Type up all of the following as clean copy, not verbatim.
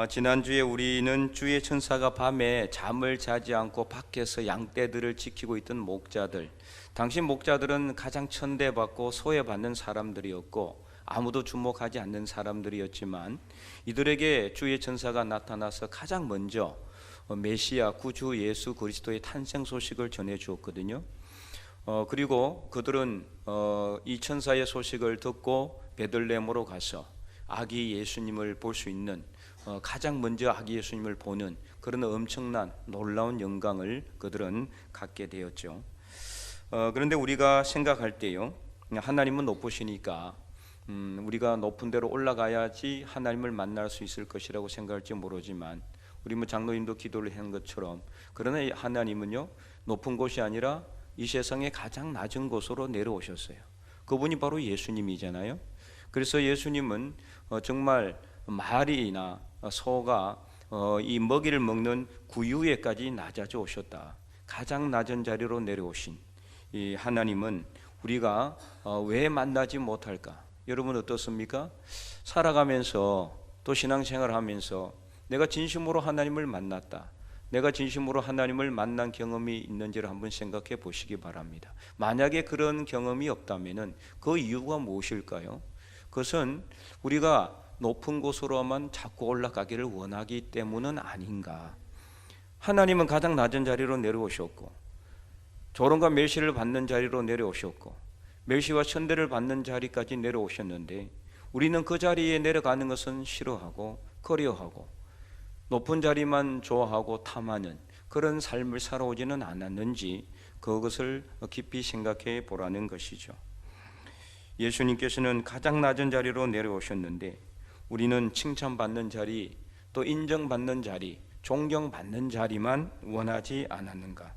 지난주에 우리는 주의 천사가 밤에 잠을 자지 않고 밖에서 양떼들을 지키고 있던 목자들, 당시 목자들은 가장 천대받고 소외받는 사람들이었고 아무도 주목하지 않는 사람들이었지만 이들에게 주의 천사가 나타나서 가장 먼저 메시아 구주 예수 그리스도의 탄생 소식을 전해 주었거든요. 그리고 그들은 이 천사의 소식을 듣고 베들레헴으로 가서 아기 예수님을 볼 수 있는, 가장 먼저 아기 예수님을 보는 그런 엄청난 놀라운 영광을 그들은 갖게 되었죠. 그런데 우리가 생각할 때요, 하나님은 높으시니까 우리가 높은 데로 올라가야지 하나님을 만날 수 있을 것이라고 생각할지 모르지만, 우리 장로님도 기도를 한 것처럼, 그러나 하나님은요 높은 곳이 아니라 이 세상의 가장 낮은 곳으로 내려오셨어요. 그분이 바로 예수님이잖아요. 그래서 예수님은 정말 말이나 소가 이 먹이를 먹는 구유에까지 낮아져 오셨다. 가장 낮은 자리로 내려오신 이 하나님은 우리가 왜 만나지 못할까? 여러분 어떻습니까? 살아가면서 또 신앙생활을 하면서 내가 진심으로 하나님을 만났다, 내가 진심으로 하나님을 만난 경험이 있는지를 한번 생각해 보시기 바랍니다. 만약에 그런 경험이 없다면 그 이유가 무엇일까요? 그것은 우리가 높은 곳으로만 자꾸 올라가기를 원하기 때문은 아닌가. 하나님은 가장 낮은 자리로 내려오셨고, 조롱과 멸시를 받는 자리로 내려오셨고, 멸시와 천대를 받는 자리까지 내려오셨는데 우리는 그 자리에 내려가는 것은 싫어하고 꺼려하고 높은 자리만 좋아하고 탐하는 그런 삶을 살아오지는 않았는지, 그것을 깊이 생각해 보라는 것이죠. 예수님께서는 가장 낮은 자리로 내려오셨는데 우리는 칭찬받는 자리, 또 인정받는 자리, 존경받는 자리만 원하지 않았는가?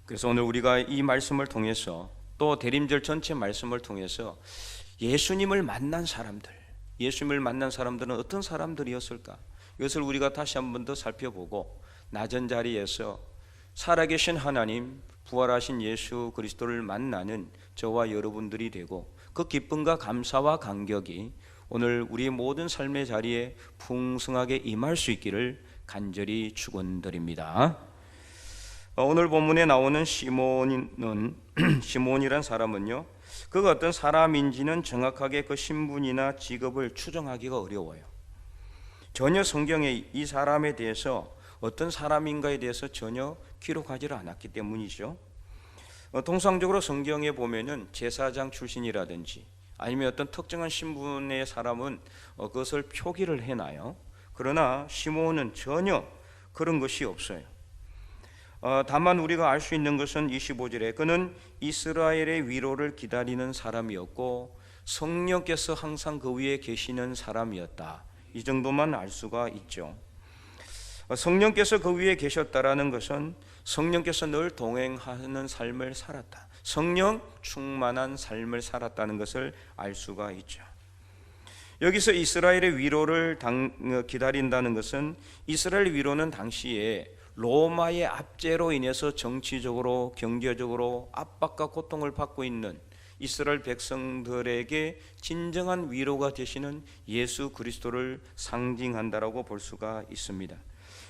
그래서 오늘 우리가 이 말씀을 통해서, 또 대림절 전체 말씀을 통해서 예수님을 만난 사람들, 예수님을 만난 사람들은 어떤 사람들이었을까? 이것을 우리가 다시 한 번 더 살펴보고 낮은 자리에서 살아계신 하나님, 부활하신 예수 그리스도를 만나는 저와 여러분들이 되고, 그 기쁨과 감사와 감격이 오늘 우리의 모든 삶의 자리에 풍성하게 임할 수 있기를 간절히 축원드립니다. 오늘 본문에 나오는 시몬이란 사람은요, 그가 어떤 사람인지는 정확하게 그 신분이나 직업을 추정하기가 어려워요. 전혀 성경에 이 사람에 대해서 어떤 사람인가에 대해서 전혀 기록하지를 않았기 때문이죠. 통상적으로 성경에 보면은 제사장 출신이라든지 아니면 어떤 특정한 신분의 사람은 그것을 표기를 해놔요. 그러나 시몬은 전혀 그런 것이 없어요. 다만 우리가 알 수 있는 것은 25절에 그는 이스라엘의 위로를 기다리는 사람이었고 성령께서 항상 그 위에 계시는 사람이었다. 이 정도만 알 수가 있죠. 성령께서 그 위에 계셨다라는 것은 성령께서 늘 동행하는 삶을 살았다, 성령 충만한 삶을 살았다는 것을 알 수가 있죠. 여기서 이스라엘의 위로를 기다린다는 것은, 이스라엘 위로는 당시에 로마의 압제로 인해서 정치적으로 경제적으로 압박과 고통을 받고 있는 이스라엘 백성들에게 진정한 위로가 되시는 예수 그리스도를 상징한다라고 볼 수가 있습니다.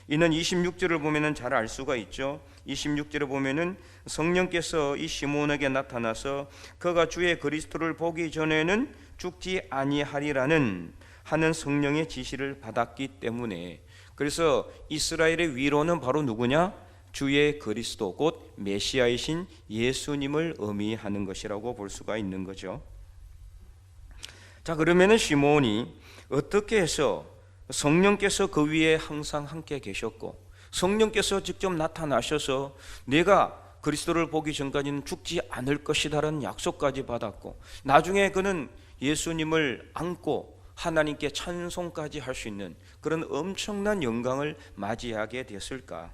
이는 26절을 보면은 잘 알 수가 있죠. 26절에 보면은 성령께서 이 시몬에게 나타나서 그가 주의 그리스도를 보기 전에는 죽지 아니하리라는 하는 성령의 지시를 받았기 때문에, 그래서 이스라엘의 위로는 바로 누구냐? 주의 그리스도, 곧 메시아이신 예수님을 의미하는 것이라고 볼 수가 있는 거죠. 자, 그러면은 시몬이 어떻게 해서 성령께서 그 위에 항상 함께 계셨고 성령께서 직접 나타나셔서 내가 그리스도를 보기 전까지는 죽지 않을 것이다라는 약속까지 받았고, 나중에 그는 예수님을 안고 하나님께 찬송까지 할 수 있는 그런 엄청난 영광을 맞이하게 됐을까?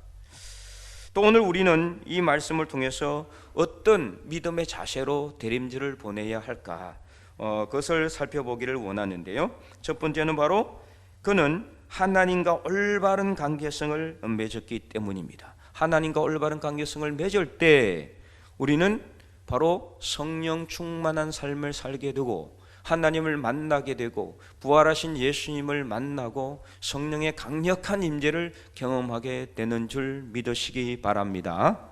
또 오늘 우리는 이 말씀을 통해서 어떤 믿음의 자세로 대림절을 보내야 할까? 그것을 살펴보기를 원하는데요. 첫 번째는 바로 그는 하나님과 올바른 관계성을 맺었기 때문입니다. 하나님과 올바른 관계성을 맺을 때 우리는 바로 성령 충만한 삶을 살게 되고 하나님을 만나게 되고 부활하신 예수님을 만나고 성령의 강력한 임재를 경험하게 되는 줄 믿으시기 바랍니다.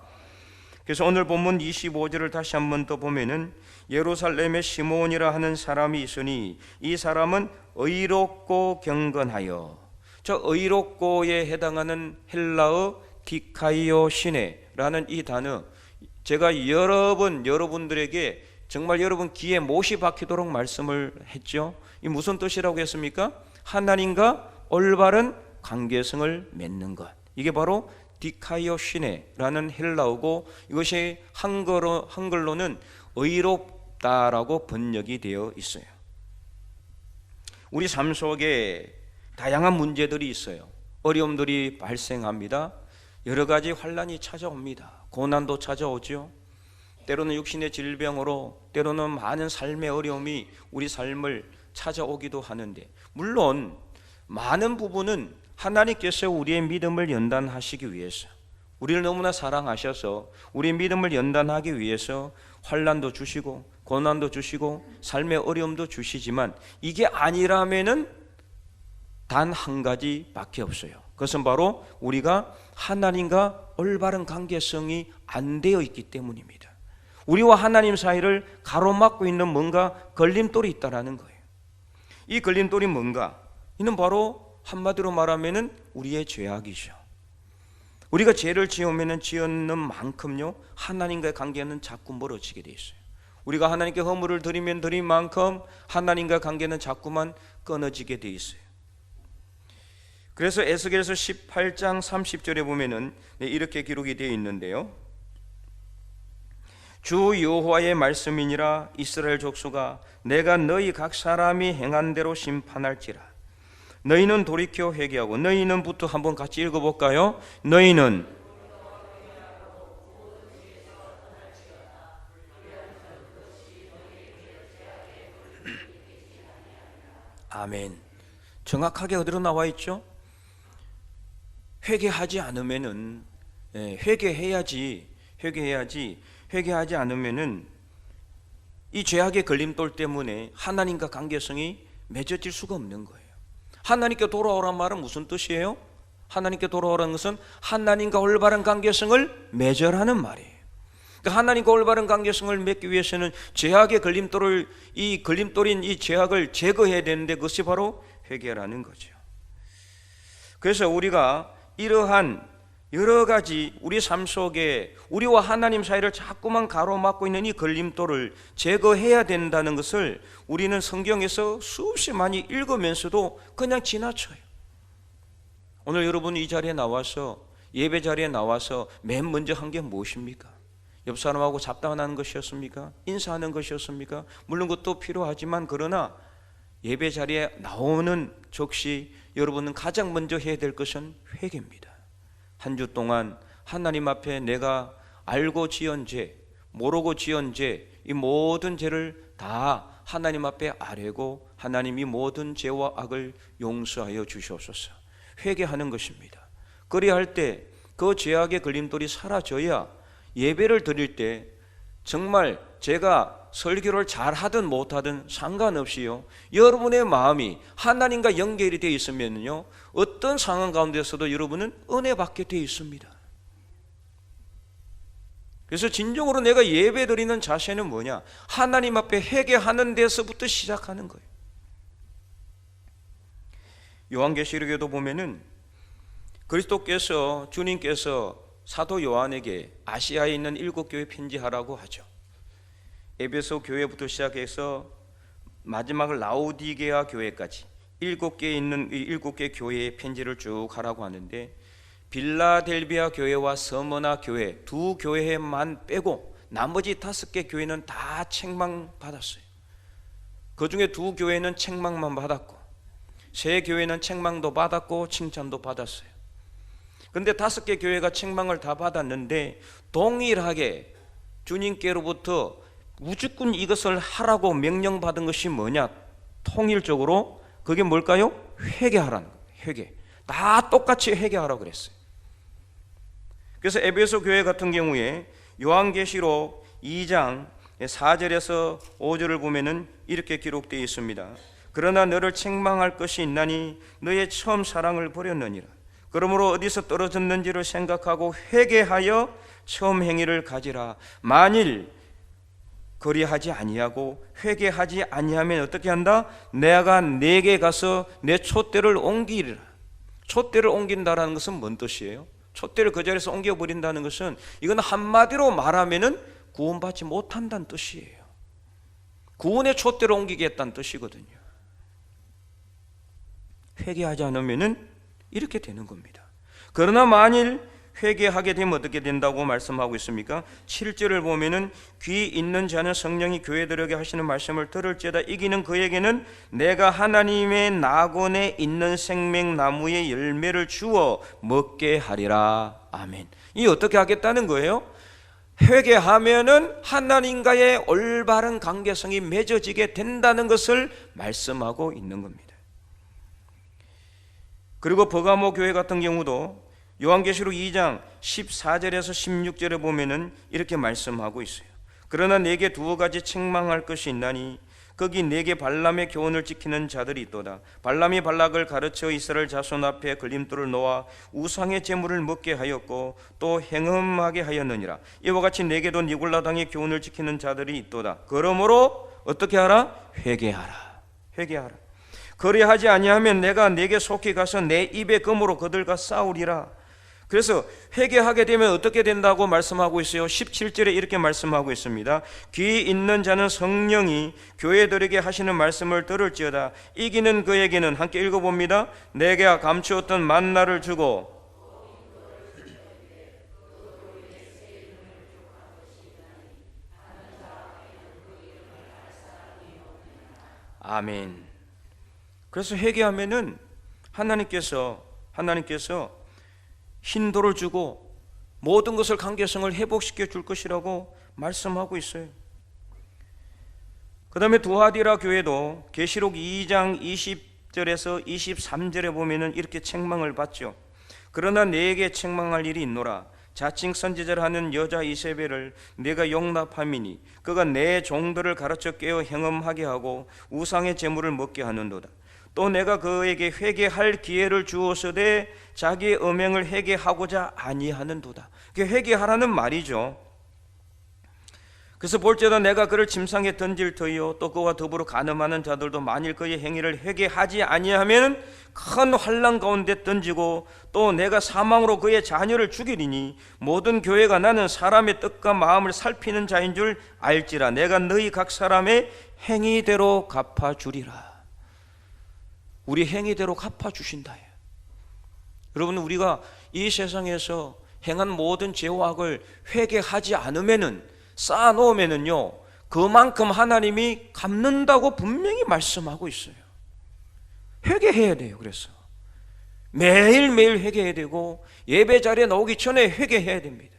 그래서 오늘 본문 25절을 다시 한번 더 보면은 예루살렘에 시몬이라 하는 사람이 있으니 이 사람은 의롭고 경건하여, 저 의롭고에 해당하는 헬라어 디카이오 시네라는 이 단어, 제가 여러 번 여러분들에게 정말 여러분 귀에 못이 박히도록 말씀을 했죠. 이 무슨 뜻이라고 했습니까? 하나님과 올바른 관계성을 맺는 것. 이게 바로 디카이오 시네라는 헬라어고, 이것이 한글로는 의롭다라고 번역이 되어 있어요. 우리 삶 속에 다양한 문제들이 있어요. 어려움들이 발생합니다. 여러 가지 환난이 찾아옵니다. 고난도 찾아오죠. 때로는 육신의 질병으로, 때로는 많은 삶의 어려움이 우리 삶을 찾아오기도 하는데, 물론 많은 부분은 하나님께서 우리의 믿음을 연단하시기 위해서, 우리를 너무나 사랑하셔서 우리의 믿음을 연단하기 위해서 환난도 주시고 고난도 주시고 삶의 어려움도 주시지만, 이게 아니라면은 단 한 가지밖에 없어요. 그것은 바로 우리가 하나님과 올바른 관계성이 안 되어 있기 때문입니다. 우리와 하나님 사이를 가로막고 있는 뭔가 걸림돌이 있다라는 거예요. 이 걸림돌이 뭔가? 이는 바로 한마디로 말하면은 우리의 죄악이죠. 우리가 죄를 지으면은 지었는 만큼요, 하나님과의 관계는 자꾸 멀어지게 돼 있어요. 우리가 하나님께 허물을 드리면 드린 만큼 하나님과의 관계는 자꾸만 끊어지게 돼 있어요. 그래서 에스겔서 18장 30절에 보면은 이렇게 기록이 되어 있는데요. 주 여호와의 말씀이니라. 이스라엘 족속아, 내가 너희 각 사람이 행한 대로 심판할지라. 너희는 돌이켜 회개하고, 너희는부터 한번 같이 읽어볼까요? 너희는 아멘. 정확하게 어디로 나와 있죠? 회개하지 않으면은, 회개해야지. 회개하지 않으면은 이 죄악의 걸림돌 때문에 하나님과 관계성이 맺어질 수가 없는 거예요. 하나님께 돌아오란 말은 무슨 뜻이에요? 하나님께 돌아오라는 것은 하나님과 올바른 관계성을 맺으라는 말이에요. 그러니까 하나님과 올바른 관계성을 맺기 위해서는 죄악의 걸림돌을, 이 걸림돌인 이 죄악을 제거해야 되는데, 그것이 바로 회개라는 거죠. 그래서 우리가 이러한 여러 가지 우리 삶 속에 우리와 하나님 사이를 자꾸만 가로막고 있는 이 걸림돌을 제거해야 된다는 것을 우리는 성경에서 수없이 많이 읽으면서도 그냥 지나쳐요. 오늘 여러분이 이 자리에 나와서, 예배 자리에 나와서 맨 먼저 한 게 무엇입니까? 옆 사람하고 잡담하는 것이었습니까? 인사하는 것이었습니까? 물론 그것도 필요하지만, 그러나 예배 자리에 나오는 즉시 여러분은 가장 먼저 해야 될 것은 회개입니다. 한 주 동안 하나님 앞에 내가 알고 지은 죄, 모르고 지은 죄, 이 모든 죄를 다 하나님 앞에 아뢰고, 하나님이 모든 죄와 악을 용서하여 주시옵소서. 회개하는 것입니다. 그래야 할 때 그 죄악의 걸림돌이 사라져야 예배를 드릴 때 정말 제가 설교를 잘하든 못하든 상관없이요, 여러분의 마음이 하나님과 연결이 되어 있으면요, 어떤 상황 가운데서도 여러분은 은혜 받게 되어 있습니다. 그래서 진정으로 내가 예배 드리는 자세는 뭐냐? 하나님 앞에 회개하는 데서부터 시작하는 거예요. 요한계시록에도 보면은 그리스도께서, 주님께서 사도 요한에게 아시아에 있는 7교회 편지하라고 하죠. 에베소 교회부터 시작해서 마지막을 라오디게아 교회까지 7개에 있는 이 7개 교회의 편지를 쭉 하라고 하는데, 빌라델비아 교회와 서머나 교회 두 교회만 빼고 나머지 5개 교회는 다 책망 받았어요. 그 중에 두 교회는 책망만 받았고, 세 교회는 책망도 받았고 칭찬도 받았어요. 그런데 5개 교회가 책망을 다 받았는데, 동일하게 주님께로부터 무조건 이것을 하라고 명령받은 것이 뭐냐? 통일적으로 그게 뭘까요? 회개하라는 거예요. 회개. 다 똑같이 회개하라고 그랬어요. 그래서 에베소 교회 같은 경우에 요한계시록 2장 4절에서 5절을 보면은 이렇게 기록되어 있습니다. 그러나 너를 책망할 것이 있나니 너의 처음 사랑을 버렸느니라. 그러므로 어디서 떨어졌는지를 생각하고 회개하여 처음 행위를 가지라. 만일 그리하지 아니하고 회개하지 아니하면 어떻게 한다? 내가 네게 가서 내 촛대를 옮기리라. 촛대를 옮긴다라는 것은 뭔 뜻이에요? 촛대를 그 자리에서 옮겨버린다는 것은 이건 한마디로 말하면은 구원받지 못한다는 뜻이에요. 구원의 촛대를 옮기겠다는 뜻이거든요. 회개하지 않으면은 이렇게 되는 겁니다. 그러나 만일 회개하게 되면 어떻게 된다고 말씀하고 있습니까? 7절을 보면은 귀 있는 자는 성령이 교회들에게 하시는 말씀을 들을지어다. 이기는 그에게는 내가 하나님의 낙원에 있는 생명나무의 열매를 주어 먹게 하리라. 아멘. 이 어떻게 하겠다는 거예요? 회개하면은 하나님과의 올바른 관계성이 맺어지게 된다는 것을 말씀하고 있는 겁니다. 그리고 버가모 교회 같은 경우도 요한계시록 2장 14절에서 16절에 보면은 이렇게 말씀하고 있어요. 그러나 내게 두어 가지 책망할 것이 있나니 거기 내게 발람의 교훈을 지키는 자들이 있도다. 발람이 발락을 가르쳐 이스라엘 자손 앞에 걸림돌을 놓아 우상의 제물을 먹게 하였고 또 행음하게 하였느니라. 이와 같이 내게도 니골라 당의 교훈을 지키는 자들이 있도다. 그러므로 어떻게 하라? 회개하라. 회개하라. 그리하지 아니하면 내가 네게 속히 가서 내 입에 검으로 그들과 싸우리라. 그래서 회개하게 되면 어떻게 된다고 말씀하고 있어요? 17절에 이렇게 말씀하고 있습니다. 귀 있는 자는 성령이 교회들에게 하시는 말씀을 들을지어다. 이기는 그에게는, 함께 읽어봅니다. 내가 감추었던 만나를 주고 아멘. 그래서 회개하면은 하나님께서 hin도를 주고 모든 것을 관계성을 회복시켜 줄 것이라고 말씀하고 있어요. 그 다음에 두아디라 교회도 계시록 2장 20절에서 23절에 보면은 이렇게 책망을 받죠. 그러나 내게 책망할 일이 있노라. 자칭 선지자를 하는 여자 이세벨을 내가 용납함이니 그가 내 종들을 가르쳐 깨어 행음하게 하고 우상의 제물을 먹게 하는도다. 또 내가 그에게 회개할 기회를 주었으되 자기의 음행을 회개하고자 아니하는도다. 그게 회개하라는 말이죠. 그래서 볼지어다 내가 그를 침상에 던질 터이요 또 그와 더불어 간음하는 자들도 만일 그의 행위를 회개하지 아니하면 큰 환난 가운데 던지고 또 내가 사망으로 그의 자녀를 죽이리니 모든 교회가 나는 사람의 뜻과 마음을 살피는 자인 줄 알지라. 내가 너희 각 사람의 행위대로 갚아주리라. 우리 행위대로 갚아주신다. 여러분, 우리가 이 세상에서 행한 모든 죄와 악을 회개하지 않으면은 쌓아놓으면은요 그만큼 하나님이 갚는다고 분명히 말씀하고 있어요. 회개해야 돼요. 그래서 매일매일 회개해야 되고 예배 자리에 나오기 전에 회개해야 됩니다.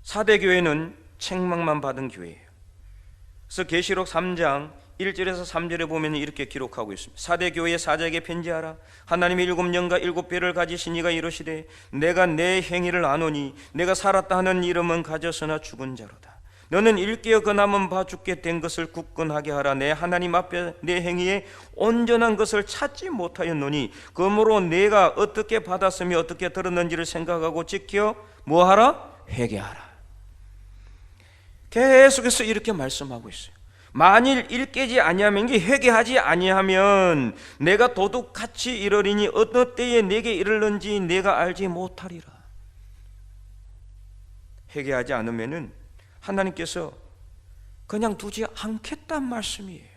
사대교회는 책망만 받은 교회예요. 그래서 계시록 3장 1절에서 3절에 보면 이렇게 기록하고 있습니다. 사대교회의 사자에게 편지하라. 하나님의 7년과 7배를 가지신 이가 이르시되 내가 내 행위를 아노니 내가 살았다 하는 이름은 가졌으나 죽은 자로다. 너는 일깨어 그 남은 바 죽게 된 것을 굳건하게 하라. 내 하나님 앞에 내 행위에 온전한 것을 찾지 못하였노니 그러므로 내가 어떻게 받았으며 어떻게 들었는지를 생각하고 지켜 뭐하라? 회개하라. 계속해서 이렇게 말씀하고 있어요. 만일 일깨지 아니하면, 회개하지 아니하면 내가 도둑같이 이르리니 어느 때에 내게 이르는지 내가 알지 못하리라. 회개하지 않으면은 하나님께서 그냥 두지 않겠단 말씀이에요.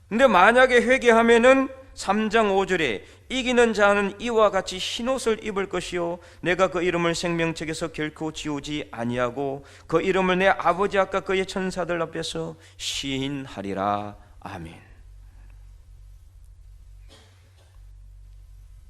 근데 만약에 회개하면은 3장 5절에 이기는 자는 이와 같이 흰옷을 입을 것이요 내가 그 이름을 생명책에서 결코 지우지 아니하고 그 이름을 내 아버지 앞과 그의 천사들 앞에서 시인하리라. 아멘.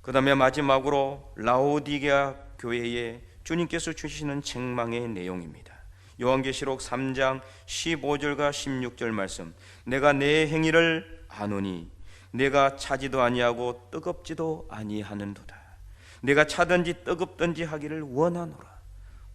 그 다음에 마지막으로 라오디게아 교회에 주님께서 주시는 책망의 내용입니다. 요한계시록 3장 15절과 16절 말씀. 내가 내 행위를 아노니 내가 차지도 아니하고 뜨겁지도 아니하는도다. 내가 차든지 뜨겁든지 하기를 원하노라.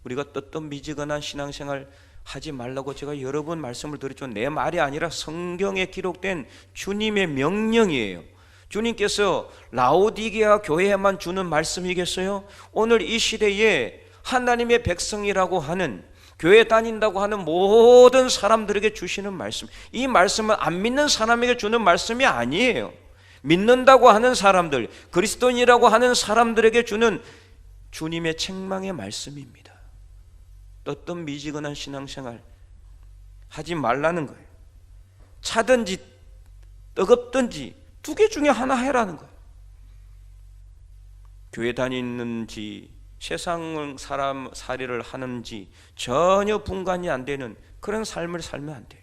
우리가 뜨뜻미지근한 신앙생활 하지 말라고 제가 여러 번 말씀을 드렸죠. 내 말이 아니라 성경에 기록된 주님의 명령이에요. 주님께서 라오디게아 교회에만 주는 말씀이겠어요? 오늘 이 시대에 하나님의 백성이라고 하는, 교회 다닌다고 하는 모든 사람들에게 주시는 말씀, 이 말씀은 안 믿는 사람에게 주는 말씀이 아니에요. 믿는다고 하는 사람들, 그리스도인이라고 하는 사람들에게 주는 주님의 책망의 말씀입니다. 뜨뜻미지근한 신앙생활 하지 말라는 거예요. 차든지 뜨겁든지 두 개 중에 하나 해라는 거예요. 교회 다니는지 세상 사람 살이를 하는지 전혀 분간이 안 되는 그런 삶을 살면 안 돼요.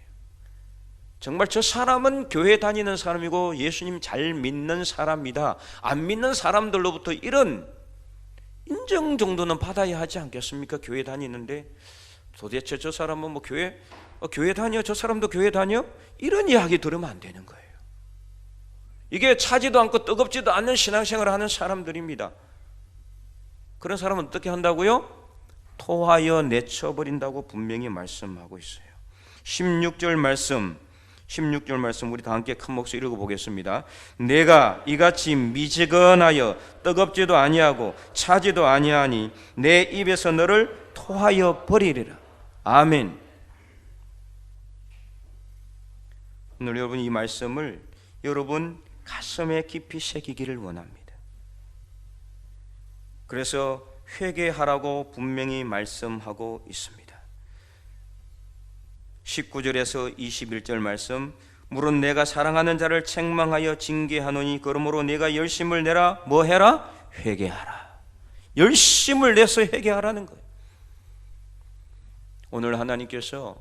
정말 저 사람은 교회 다니는 사람이고 예수님 잘 믿는 사람이다, 안 믿는 사람들로부터 이런 인정 정도는 받아야 하지 않겠습니까? 교회 다니는데 도대체 저 사람은 뭐 교회 다녀? 저 사람도 교회 다녀? 이런 이야기 들으면 안 되는 거예요. 이게 차지도 않고 뜨겁지도 않는 신앙생활을 하는 사람들입니다. 그런 사람은 어떻게 한다고요? 토하여 내쳐버린다고 분명히 말씀하고 있어요. 16절 말씀 우리 다 함께 큰 목소리 읽어보겠습니다. 내가 이같이 미지근하여 뜨겁지도 아니하고 차지도 아니하니 내 입에서 너를 토하여 버리리라. 아멘. 오늘 여러분 이 말씀을 여러분 가슴에 깊이 새기기를 원합니다. 그래서 회개하라고 분명히 말씀하고 있습니다. 19절에서 21절 말씀, 물은 내가 사랑하는 자를 책망하여 징계하노니 그러므로 내가 열심을 내라. 뭐 해라? 회개하라. 열심을 내서 회개하라는 거예요. 오늘 하나님께서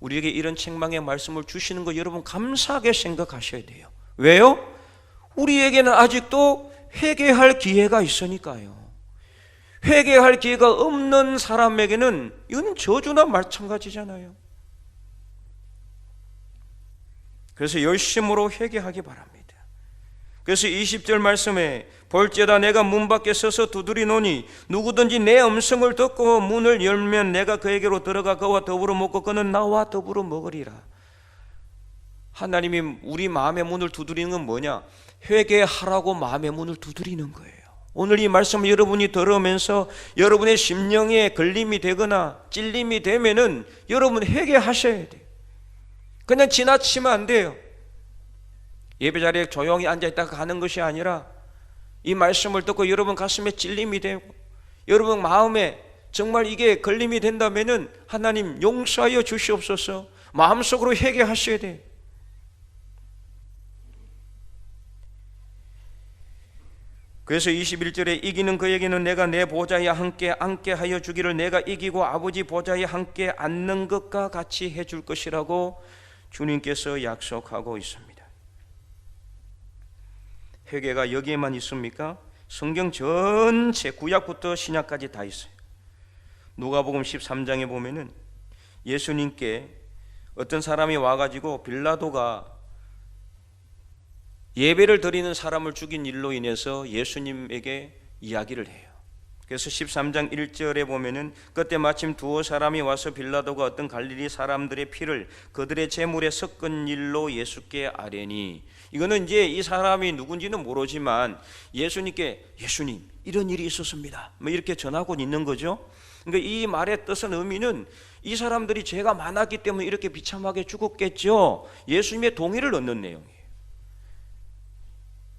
우리에게 이런 책망의 말씀을 주시는 거 여러분 감사하게 생각하셔야 돼요. 왜요? 우리에게는 아직도 회개할 기회가 있으니까요. 회개할 기회가 없는 사람에게는 이건 저주나 마찬가지잖아요. 그래서 열심으로 회개하기 바랍니다. 그래서 20절 말씀에 볼지어다 내가 문 밖에 서서 두드리노니 누구든지 내 음성을 듣고 문을 열면 내가 그에게로 들어가 그와 더불어 먹고 그는 나와 더불어 먹으리라. 하나님이 우리 마음의 문을 두드리는 건 뭐냐? 회개하라고 마음의 문을 두드리는 거예요. 오늘 이 말씀을 여러분이 들으면서 여러분의 심령에 걸림이 되거나 찔림이 되면은 여러분 회개하셔야 돼요. 그냥 지나치면 안 돼요. 예배 자리에 조용히 앉아있다가 가는 것이 아니라 이 말씀을 듣고 여러분 가슴에 찔림이 되고 여러분 마음에 정말 이게 걸림이 된다면은 하나님 용서하여 주시옵소서 마음속으로 회개하셔야 돼요. 그래서 21절에 이기는 그에게는 내가 내 보좌에 함께 앉게 하여 주기를 내가 이기고 아버지 보좌에 함께 앉는 것과 같이 해줄 것이라고 주님께서 약속하고 있습니다. 회개가 여기에만 있습니까? 성경 전체 구약부터 신약까지 다 있어요. 누가복음 13장에 보면은 예수님께 어떤 사람이 와가지고 빌라도가 예배를 드리는 사람을 죽인 일로 인해서 예수님에게 이야기를 해요. 그래서 13장 1절에 보면은 그때 마침 두어 사람이 와서 빌라도가 어떤 갈릴리 사람들의 피를 그들의 제물에 섞은 일로 예수께 아뢰니, 이거는 이제 이 사람이 누군지는 모르지만 예수님께 예수님 이런 일이 있었습니다 뭐 이렇게 전하고 있는 거죠. 그러니까 이 말의 뜻은 의미는 이 사람들이 죄가 많았기 때문에 이렇게 비참하게 죽었겠죠. 예수님의 동의를 얻는 내용이에요.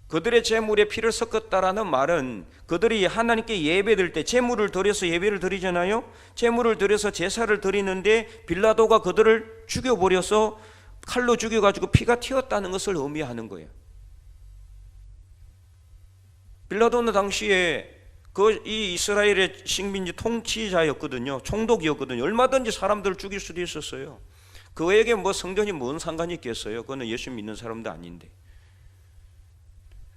그들의 제물에 피를 섞었다라는 말은 그들이 하나님께 예배드릴 때 제물을 드려서 예배를 드리잖아요. 제물을 드려서 제사를 드리는데 빌라도가 그들을 죽여버려서 칼로 죽여가지고 피가 튀었다는 것을 의미하는 거예요. 빌라도는 당시에 이 이스라엘의 식민지 통치자였거든요. 총독이었거든요. 얼마든지 사람들을 죽일 수도 있었어요. 그에게 뭐 성전이 뭔 상관이 있겠어요. 그거는 예수 믿는 사람도 아닌데.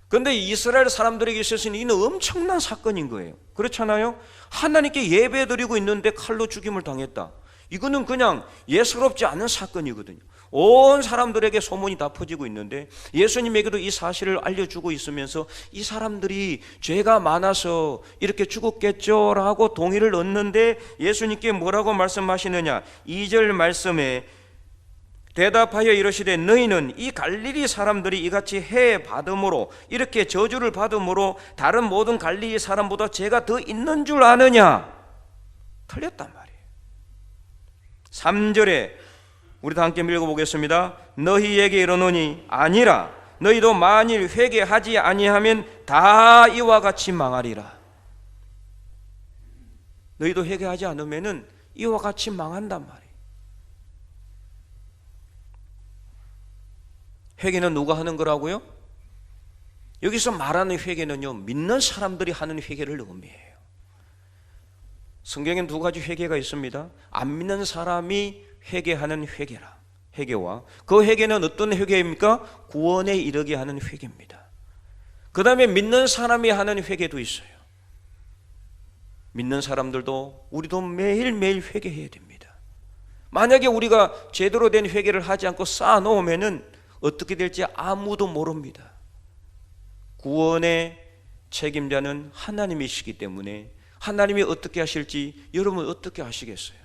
그런데 이스라엘 사람들에게 있어서는 이는 엄청난 사건인 거예요. 그렇잖아요. 하나님께 예배드리고 있는데 칼로 죽임을 당했다. 이거는 그냥 예사롭지 않은 사건이거든요. 온 사람들에게 소문이 다 퍼지고 있는데 예수님에게도 이 사실을 알려주고 있으면서 이 사람들이 죄가 많아서 이렇게 죽었겠죠라고 동의를 얻는데 예수님께 뭐라고 말씀하시느냐? 2절 말씀에 대답하여 이르시되 너희는 이 갈릴리 사람들이 이같이 해 받음으로 이렇게 저주를 받음으로 다른 모든 갈릴리 사람보다 죄가 더 있는 줄 아느냐? 틀렸단 말이에요. 3절에 우리 다 함께 읽어보겠습니다. 너희에게 이르노니 아니라 너희도 만일 회개하지 아니하면 다 이와 같이 망하리라. 너희도 회개하지 않으면 이와 같이 망한단 말이에요. 회개는 누가 하는 거라고요? 여기서 말하는 회개는요, 믿는 사람들이 하는 회개를 의미해요. 성경엔 두 가지 회개가 있습니다. 안 믿는 사람이 회개하는 회개와 그 회개는 어떤 회개입니까? 구원에 이르게 하는 회개입니다. 그 다음에 믿는 사람이 하는 회개도 있어요. 믿는 사람들도 우리도 매일매일 회개해야 됩니다. 만약에 우리가 제대로 된 회개를 하지 않고 쌓아놓으면 어떻게 될지 아무도 모릅니다. 구원의 책임자는 하나님이시기 때문에 하나님이 어떻게 하실지 여러분 어떻게 아시겠어요?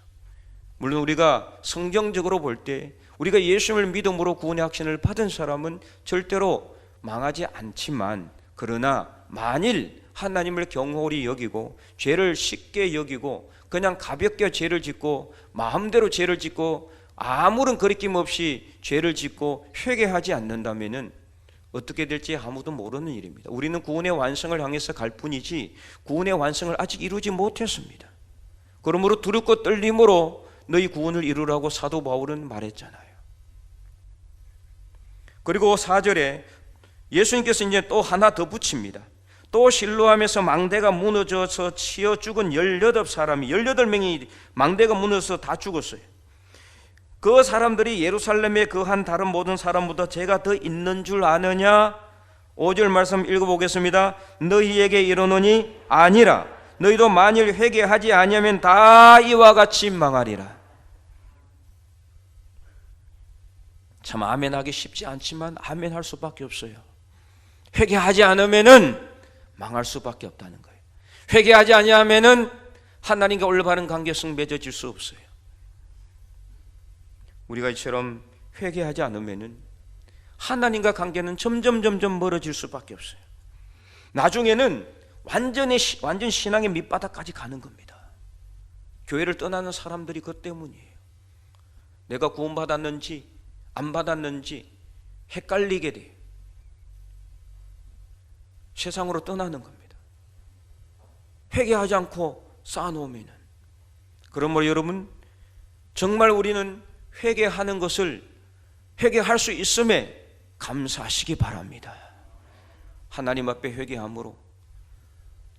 물론 우리가 성경적으로 볼 때 우리가 예수님을 믿음으로 구원의 확신을 받은 사람은 절대로 망하지 않지만, 그러나 만일 하나님을 경홀히 여기고 죄를 쉽게 여기고 그냥 가볍게 죄를 짓고 마음대로 죄를 짓고 아무런 거리낌 없이 죄를 짓고 회개하지 않는다면 어떻게 될지 아무도 모르는 일입니다. 우리는 구원의 완성을 향해서 갈 뿐이지 구원의 완성을 아직 이루지 못했습니다. 그러므로 두렵고 떨림으로 너희 구원을 이루라고 사도 바울은 말했잖아요. 그리고 4절에 예수님께서 이제 또 하나 더 붙입니다. 또 실로암에서 망대가 무너져서 치여 죽은 18명이 망대가 무너져서 다 죽었어요. 그 사람들이 예루살렘에 거한 다른 모든 사람보다 죄가 더 있는 줄 아느냐? 5절 말씀 읽어보겠습니다. 너희에게 이르노니 아니라 너희도 만일 회개하지 아니하면 다 이와 같이 망하리라. 참 아멘하기 쉽지 않지만 아멘할 수밖에 없어요. 회개하지 않으면은 망할 수밖에 없다는 거예요. 회개하지 아니하면은 하나님과 올바른 관계성 맺어질 수 없어요. 우리가 이처럼 회개하지 않으면은 하나님과 관계는 점점 멀어질 수밖에 없어요. 나중에는 완전 신앙의 밑바닥까지 가는 겁니다. 교회를 떠나는 사람들이 그 때문이에요. 내가 구원받았는지 안 받았는지 헷갈리게 돼요. 세상으로 떠나는 겁니다. 회개하지 않고 쌓아놓으면. 그러므로 여러분, 정말 우리는 회개하는 것을 회개할 수 있음에 감사하시기 바랍니다. 하나님 앞에 회개함으로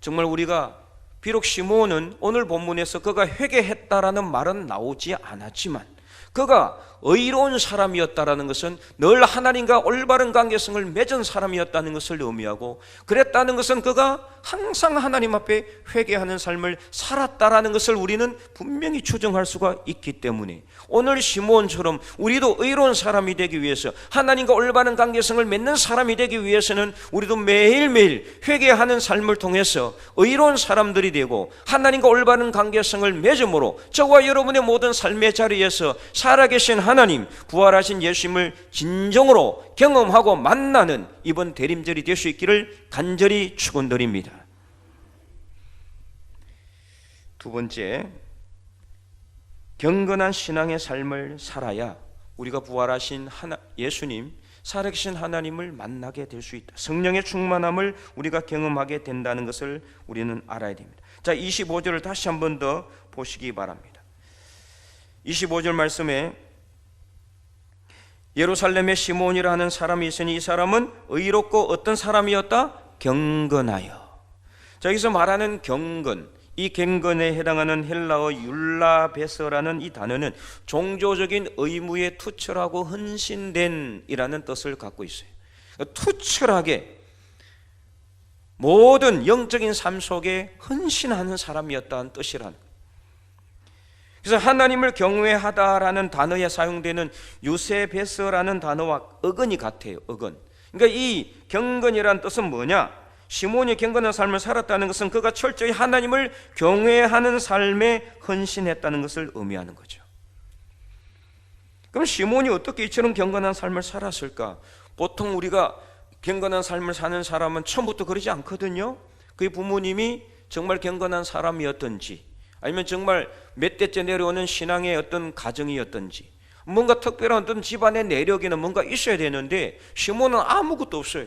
정말 우리가, 비록 시므온은 오늘 본문에서 그가 회개했다라는 말은 나오지 않았지만 그가 의로운 사람이었다라는 것은 늘 하나님과 올바른 관계성을 맺은 사람이었다는 것을 의미하고, 그랬다는 것은 그가 항상 하나님 앞에 회개하는 삶을 살았다라는 것을 우리는 분명히 추정할 수가 있기 때문에 오늘 시므온처럼 우리도 의로운 사람이 되기 위해서, 하나님과 올바른 관계성을 맺는 사람이 되기 위해서는 우리도 매일매일 회개하는 삶을 통해서 의로운 사람들이 되고 하나님과 올바른 관계성을 맺음으로 저와 여러분의 모든 삶의 자리에서 살아계신 하나님, 부활하신 예수님을 진정으로 경험하고 만나는 이번 대림절이 될 수 있기를 간절히 축원드립니다. 두 번째, 경건한 신앙의 삶을 살아야 우리가 부활하신 예수님, 살아계신 하나님을 만나게 될 수 있다. 성령의 충만함을 우리가 경험하게 된다는 것을 우리는 알아야 됩니다. 자, 25절을 다시 한 번 더 보시기 바랍니다. 25절 말씀에 예루살렘에 시므온이라 하는 사람이 있으니 이 사람은 의롭고 어떤 사람이었다? 경건하여. 자, 여기서 말하는 경건, 이 경건에 해당하는 헬라어 율라베서라는 이 단어는 종교적인 의무에 투철하고 헌신된 이라는 뜻을 갖고 있어요. 투철하게 모든 영적인 삶 속에 헌신하는 사람이었다는 뜻이라는. 그래서 하나님을 경외하다라는 단어에 사용되는 유세베스라는 단어와 어근이 같아요. 어근. 그러니까 이 경건이라는 뜻은 뭐냐? 시몬이 경건한 삶을 살았다는 것은 그가 철저히 하나님을 경외하는 삶에 헌신했다는 것을 의미하는 거죠. 그럼 시몬이 어떻게 이처럼 경건한 삶을 살았을까? 보통 우리가 경건한 삶을 사는 사람은 처음부터 그러지 않거든요. 그의 부모님이 정말 경건한 사람이었던지, 아니면 정말 몇 대째 내려오는 신앙의 어떤 가정이었던지, 뭔가 특별한 어떤 집안의 내력이나 뭔가 있어야 되는데 시몬은 아무것도 없어요.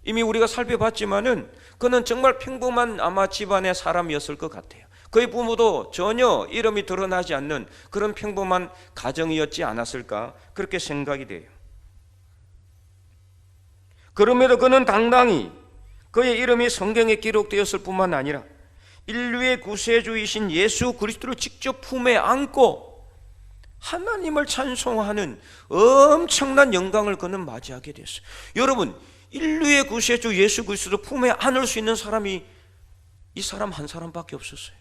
이미 우리가 살펴봤지만은 그는 정말 평범한 아마 집안의 사람이었을 것 같아요. 그의 부모도 전혀 이름이 드러나지 않는 그런 평범한 가정이었지 않았을까, 그렇게 생각이 돼요. 그럼에도 그는 당당히 그의 이름이 성경에 기록되었을 뿐만 아니라 인류의 구세주이신 예수 그리스도를 직접 품에 안고 하나님을 찬송하는 엄청난 영광을 그는 맞이하게 됐어요. 여러분, 인류의 구세주 예수 그리스도를 품에 안을 수 있는 사람이 이 사람 한 사람밖에 없었어요.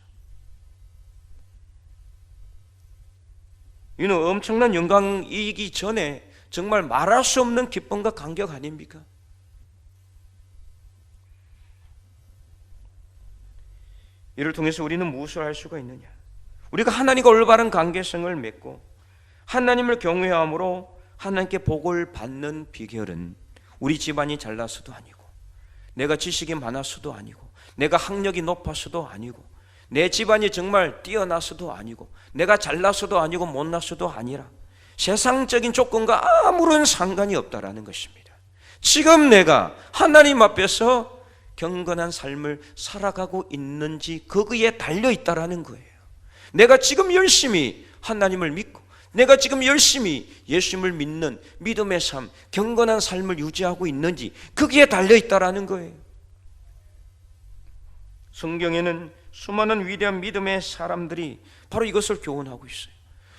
이는 엄청난 영광이기 전에 정말 말할 수 없는 기쁨과 감격 아닙니까? 이를 통해서 우리는 무엇을 할 수가 있느냐? 우리가 하나님과 올바른 관계성을 맺고 하나님을 경외함으로 하나님께 복을 받는 비결은 우리 집안이 잘나서도 아니고, 내가 지식이 많아서도 아니고, 내가 학력이 높아서도 아니고, 내 집안이 정말 뛰어나서도 아니고, 내가 잘나서도 아니고 못나서도 아니라 세상적인 조건과 아무런 상관이 없다라는 것입니다. 지금 내가 하나님 앞에서 경건한 삶을 살아가고 있는지 거기에 달려있다라는 거예요. 내가 지금 열심히 하나님을 믿고, 내가 지금 열심히 예수님을 믿는 믿음의 삶, 경건한 삶을 유지하고 있는지 거기에 달려있다라는 거예요. 성경에는 수많은 위대한 믿음의 사람들이 바로 이것을 교훈하고 있어요.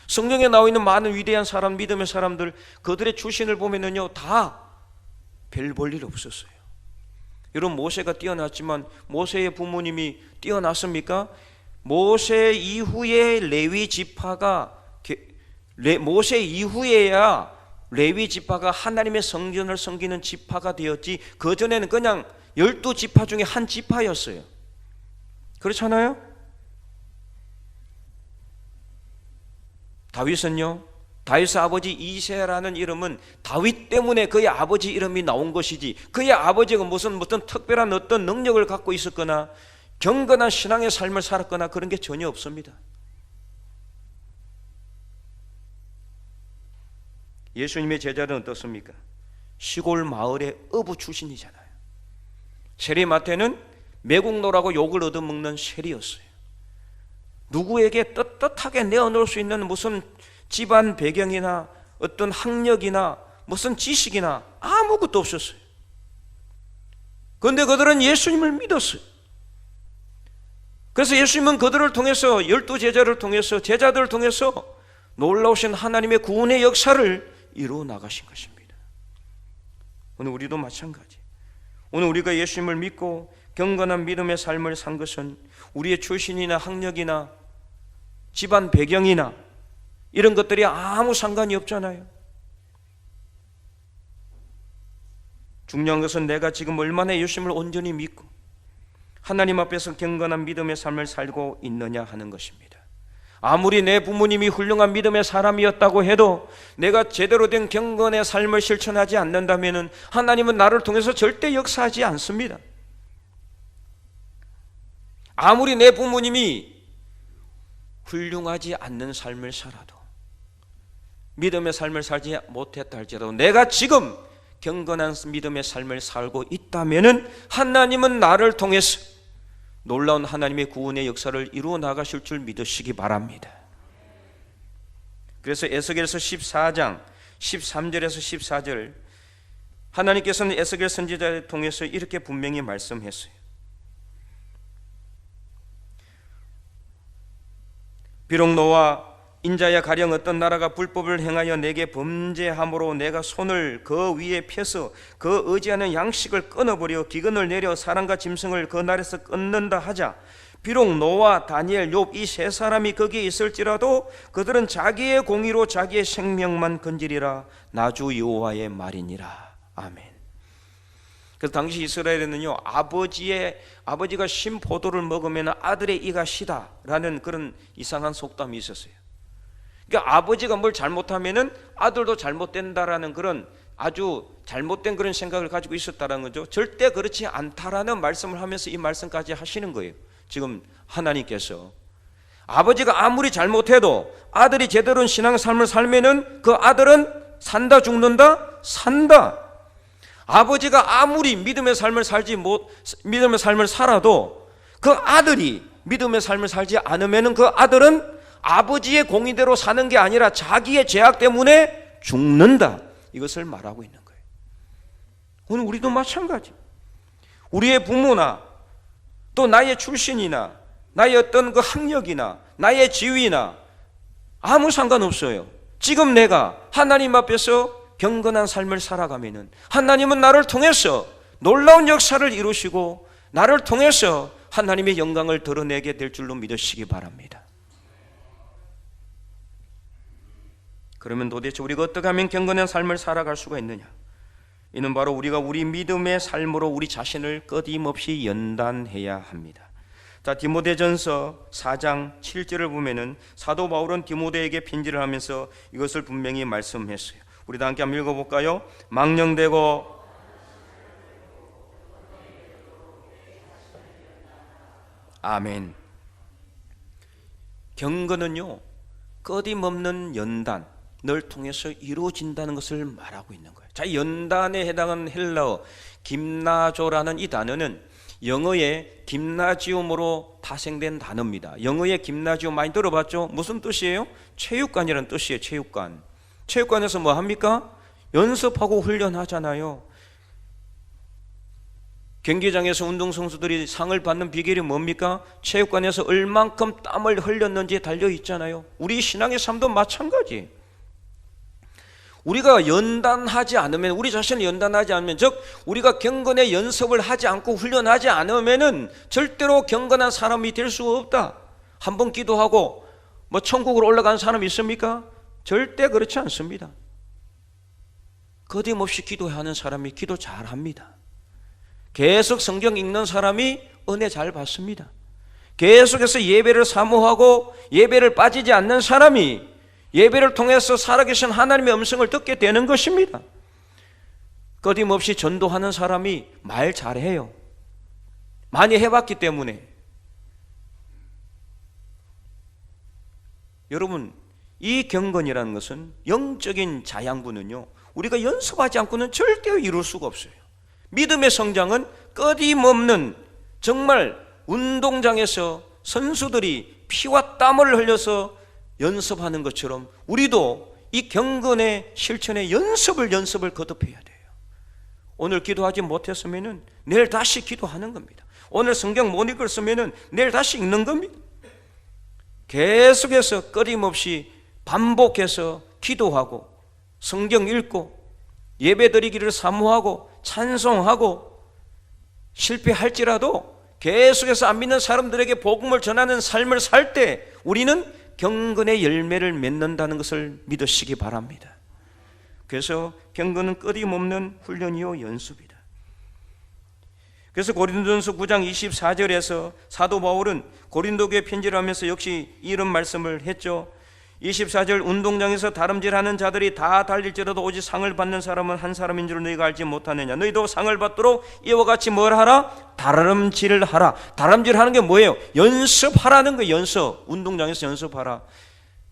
성경에 나와 있는 많은 위대한 사람, 믿음의 사람들, 그들의 출신을 보면은요, 다 별 볼 일 없었어요. 여러분, 모세가 뛰어났지만 모세의 부모님이 뛰어났습니까? 모세 이후에 레위 지파가, 모세 이후에야 레위 지파가 하나님의 성전을 섬기는 지파가 되었지, 그전에는 그냥 12지파 중에 한 지파였어요. 그렇잖아요? 다윗은요, 다윗의 아버지 이새라는 이름은 다윗 때문에 그의 아버지 이름이 나온 것이지, 그의 아버지가 무슨 특별한 어떤 능력을 갖고 있었거나 경건한 신앙의 삶을 살았거나 그런 게 전혀 없습니다. 예수님의 제자는 어떻습니까? 시골 마을의 어부 출신이잖아요. 세리마태는 매국노라고 욕을 얻어먹는 세리였어요. 누구에게 떳떳하게 내어놓을 수 있는 무슨 집안 배경이나 어떤 학력이나 무슨 지식이나 아무것도 없었어요. 그런데 그들은 예수님을 믿었어요. 그래서 예수님은 그들을 통해서, 12제자를 통해서, 제자들을 통해서 놀라우신 하나님의 구원의 역사를 이루어 나가신 것입니다. 오늘 우리도 마찬가지. 오늘 우리가 예수님을 믿고 경건한 믿음의 삶을 산 것은 우리의 출신이나 학력이나 집안 배경이나 이런 것들이 아무 상관이 없잖아요. 중요한 것은 내가 지금 얼마나 예수님을 온전히 믿고 하나님 앞에서 경건한 믿음의 삶을 살고 있느냐 하는 것입니다. 아무리 내 부모님이 훌륭한 믿음의 사람이었다고 해도 내가 제대로 된 경건의 삶을 실천하지 않는다면 하나님은 나를 통해서 절대 역사하지 않습니다. 아무리 내 부모님이 훌륭하지 않는 삶을 살아도, 믿음의 삶을 살지 못했다 할지라도 내가 지금 경건한 믿음의 삶을 살고 있다면 하나님은 나를 통해서 놀라운 하나님의 구원의 역사를 이루어 나가실 줄 믿으시기 바랍니다. 그래서 에스겔서 14장 13절에서 14절, 하나님께서는 에스겔 선지자를 통해서 이렇게 분명히 말씀했어요. 비록 너와 인자야 가령 어떤 나라가 불법을 행하여 내게 범죄함으로 내가 손을 그 위에 펴서 그 의지하는 양식을 끊어버려 기근을 내려 사람과 짐승을 그 날에서 끊는다 하자, 비록 노아, 다니엘, 욥 이 세 사람이 거기에 있을지라도 그들은 자기의 공의로 자기의 생명만 건지리라. 나주 여호와의 말이니라. 아멘. 그래서 당시 이스라엘에는요, 아버지가 신 포도를 먹으면 아들의 이가 시다라는 그런 이상한 속담이 있었어요. 그러니까 아버지가 뭘 잘못하면은 아들도 잘못된다라는 그런 아주 잘못된 그런 생각을 가지고 있었다는 거죠. 절대 그렇지 않다라는 말씀을 하면서 이 말씀까지 하시는 거예요. 지금 하나님께서 아버지가 아무리 잘못해도 아들이 제대로 신앙 삶을 살면은 그 아들은 산다 죽는다 산다. 아버지가 아무리 믿음의 삶을 살아도 그 아들이 믿음의 삶을 살지 않으면은 그 아들은 아버지의 공의대로 사는 게 아니라 자기의 죄악 때문에 죽는다. 이것을 말하고 있는 거예요. 오늘 우리도 마찬가지. 우리의 부모나 또 나의 출신이나 나의 어떤 그 학력이나 나의 지위나 아무 상관없어요. 지금 내가 하나님 앞에서 경건한 삶을 살아가면은 하나님은 나를 통해서 놀라운 역사를 이루시고 나를 통해서 하나님의 영광을 드러내게 될 줄로 믿으시기 바랍니다. 그러면 도대체 우리가 어떻게 하면 경건한 삶을 살아갈 수가 있느냐? 이는 바로 우리가 우리 믿음의 삶으로 우리 자신을 끊임없이 연단해야 합니다. 자, 디모데전서 4장 7절을 보면은 사도 바울은 디모데에게 편지를 하면서 이것을 분명히 말씀했어요. 우리 다 함께 한번 읽어볼까요? 망령되고 아멘. 경건은요, 끊임없는 연단을 통해서 이루어진다는 것을 말하고 있는 거예요. 자, 연단에 해당하는 헬라어 김나조라는 이 단어는 영어의 김나지움으로 파생된 단어입니다. 영어의 김나지움 많이 들어봤죠? 무슨 뜻이에요? 체육관이라는 뜻이에요. 체육관. 체육관에서 뭐 합니까? 연습하고 훈련하잖아요. 경기장에서 운동선수들이 상을 받는 비결이 뭡니까? 체육관에서 얼만큼 땀을 흘렸는지 달려 있잖아요. 우리 신앙의 삶도 마찬가지. 우리가 연단하지 않으면, 우리 자신을 연단하지 않으면, 즉 우리가 경건의 연습을 하지 않고 훈련하지 않으면은 절대로 경건한 사람이 될 수 없다. 한번 기도하고 뭐 천국으로 올라간 사람이 있습니까? 절대 그렇지 않습니다. 거침없이 기도하는 사람이 기도 잘합니다. 계속 성경 읽는 사람이 은혜 잘 받습니다. 계속해서 예배를 사모하고 예배를 빠지지 않는 사람이 예배를 통해서 살아계신 하나님의 음성을 듣게 되는 것입니다. 끊임없이 전도하는 사람이 말 잘해요. 많이 해봤기 때문에. 여러분, 이 경건이라는 것은 영적인 자양분은요, 우리가 연습하지 않고는 절대 이룰 수가 없어요. 믿음의 성장은 끊임없는, 정말 운동장에서 선수들이 피와 땀을 흘려서 연습하는 것처럼 우리도 이 경건의 실천의 연습을 거듭해야 돼요. 오늘 기도하지 못했으면 내일 다시 기도하는 겁니다. 오늘 성경 못 읽었으면 내일 다시 읽는 겁니다. 계속해서 끊임없이 반복해서 기도하고 성경 읽고 예배드리기를 사모하고 찬송하고 실패할지라도 계속해서 안 믿는 사람들에게 복음을 전하는 삶을 살 때 우리는 경건의 열매를 맺는다는 것을 믿으시기 바랍니다. 그래서 경건은 끊임없는 훈련이요 연습이다. 그래서 고린도전서 9장 24절에서 사도 바울은 고린도교회 편지를 하면서 역시 이런 말씀을 했죠. 24절 운동장에서 다름질하는 자들이 다 달릴지라도 오직 상을 받는 사람은 한 사람인 줄 너희가 알지 못하느냐. 너희도 상을 받도록 이와 같이 뭘 하라? 다름질을 하라. 다름질하는 게 뭐예요? 연습하라는 거예요. 연습. 운동장에서 연습하라.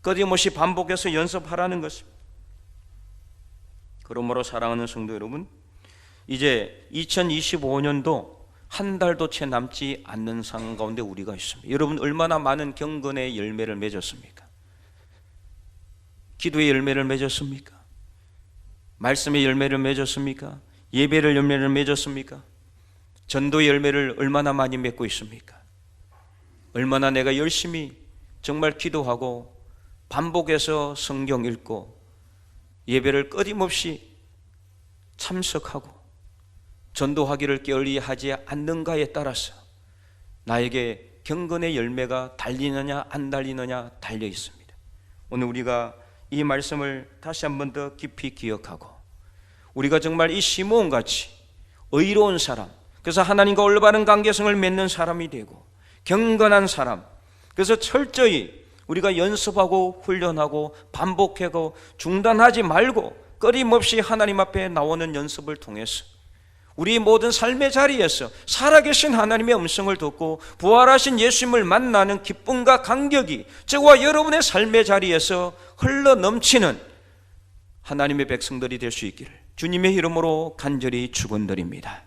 끊임없이 반복해서 연습하라는 것입니다. 그러므로 사랑하는 성도 여러분, 이제 2025년도 한 달도 채 남지 않는 상황 가운데 우리가 있습니다. 여러분 얼마나 많은 경건의 열매를 맺었습니까? 기도의 열매를 맺었습니까? 말씀의 열매를 맺었습니까? 예배를 열매를 맺었습니까? 전도의 열매를 얼마나 많이 맺고 있습니까? 얼마나 내가 열심히 정말 기도하고 반복해서 성경 읽고 예배를 끊임없이 참석하고 전도하기를 게을리 하지 않는가에 따라서 나에게 경건의 열매가 달리느냐 안 달리느냐 달려 있습니다. 오늘 우리가 이 말씀을 다시 한 번 더 깊이 기억하고 우리가 정말 이 시므온같이 의로운 사람, 그래서 하나님과 올바른 관계성을 맺는 사람이 되고 경건한 사람, 그래서 철저히 우리가 연습하고 훈련하고 반복하고 중단하지 말고 끊임없이 하나님 앞에 나오는 연습을 통해서 우리 모든 삶의 자리에서 살아계신 하나님의 음성을 듣고 부활하신 예수님을 만나는 기쁨과 감격이 저와 여러분의 삶의 자리에서 흘러넘치는 하나님의 백성들이 될 수 있기를 주님의 이름으로 간절히 축원드립니다.